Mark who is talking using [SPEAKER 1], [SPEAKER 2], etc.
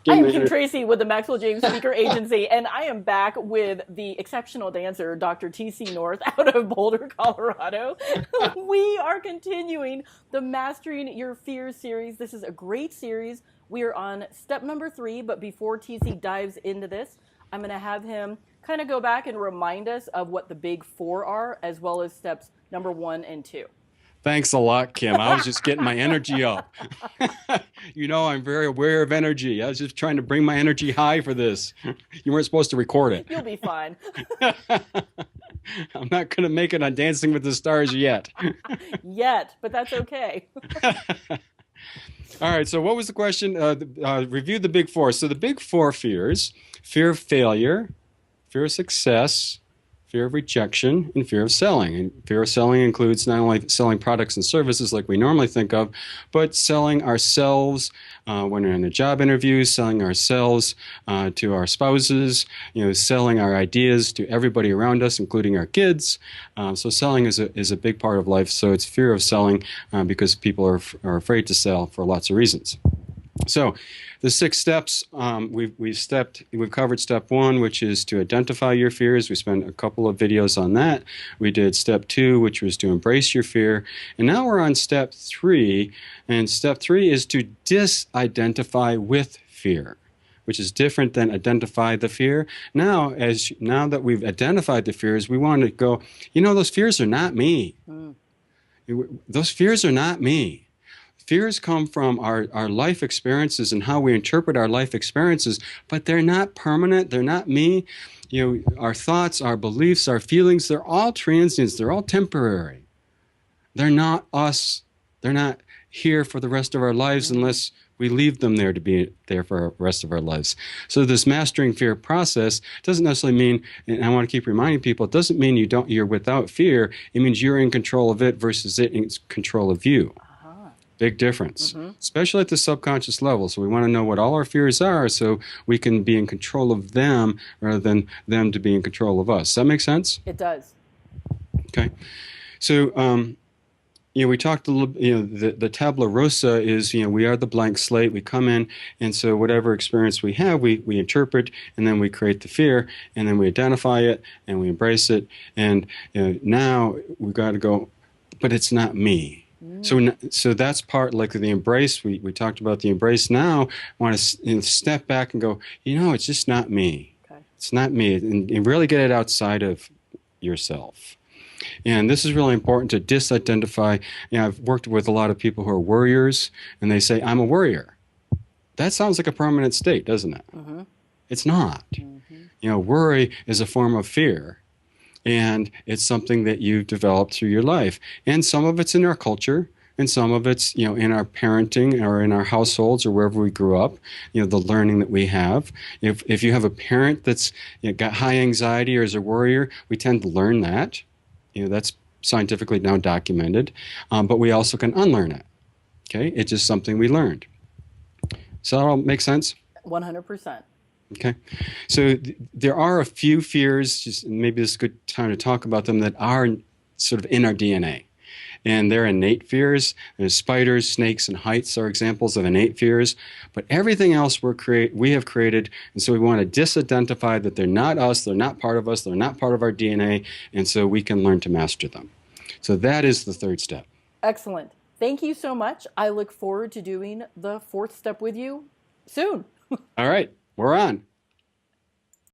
[SPEAKER 1] I am Kim Tracy with the Maxwell James Speaker Agency, and I am back with the exceptional dancer, Dr. T.C. North, out of Boulder, Colorado. We are continuing the Mastering Your Fears series. This is a great series. We are on step number 3, but before TC dives into this, I'm going to have him kind of go back and remind us of what the big 4 are, as well as steps number 1 and 2.
[SPEAKER 2] Thanks a lot, Kim. I was just getting my energy up. I'm very aware of energy. I was just trying to bring my energy high for this. You weren't supposed to record it.
[SPEAKER 1] You'll be fine.
[SPEAKER 2] I'm not going to make it on Dancing with the Stars yet.
[SPEAKER 1] Yet, but that's okay.
[SPEAKER 2] All right, so what was the question? Review the big 4. So the big 4 fears: fear of failure, fear of success, fear of rejection, and fear of selling. And fear of selling includes not only selling products and services like we normally think of, but selling ourselves when we're in a job interview, selling ourselves to our spouses, selling our ideas to everybody around us, including our kids. So selling is a big part of life. So it's fear of selling because people are afraid to sell for lots of reasons. So the 6 steps, we've covered step 1, which is to identify your fears. We spent a couple of videos on that. We did step 2, which was to embrace your fear. And now we're on step 3. And step 3 is to disidentify with fear, which is different than identify the fear. Now that we've identified the fears, we want to go, those fears are not me. Those fears are not me. Fears come from our life experiences and how we interpret our life experiences, but they're not permanent. They're not me. Our thoughts, our beliefs, our feelings, they're all transients. They're all temporary. They're not us. They're not here for the rest of our lives unless we leave them there to be there for the rest of our lives. So this mastering fear process doesn't necessarily mean, and I want to keep reminding people, it doesn't mean you're without fear. It means you're in control of it versus it in control of you. Big difference, especially at the subconscious level. So we want to know what all our fears are so we can be in control of them rather than them to be in control of us. Does that make sense?
[SPEAKER 1] It does.
[SPEAKER 2] Okay. So, we talked a little, the tabula rasa is, we are the blank slate. We come in, and so whatever experience we have, we interpret, and then we create the fear, and then we identify it, and we embrace it. And now we've got to go, but it's not me. So that's part, like the embrace. We talked about the embrace. Now I want to step back and go, it's just not me. Okay. It's not me. And really get it outside of yourself. And this is really important to disidentify. I've worked with a lot of people who are worriers, and they say, I'm a worrier. That sounds like a permanent state, doesn't it? It's not. Worry is a form of fear. And it's something that you've developed through your life. And some of it's in our culture, and some of it's, in our parenting or in our households or wherever we grew up, the learning that we have. If you have a parent that's got high anxiety or is a worrier, we tend to learn that. That's scientifically now documented. But we also can unlearn it. Okay? It's just something we learned. Does that all make sense?
[SPEAKER 1] 100%.
[SPEAKER 2] Okay, so there are a few fears, just maybe this is a good time to talk about them, that are sort of in our DNA. And they're innate fears. There's spiders, snakes, and heights are examples of innate fears. But everything else we have created, and so we want to disidentify that they're not us, they're not part of us, they're not part of our DNA, and so we can learn to master them. So that is the 3rd step.
[SPEAKER 1] Excellent. Thank you so much. I look forward to doing the 4th step with you soon.
[SPEAKER 2] All right. We're on.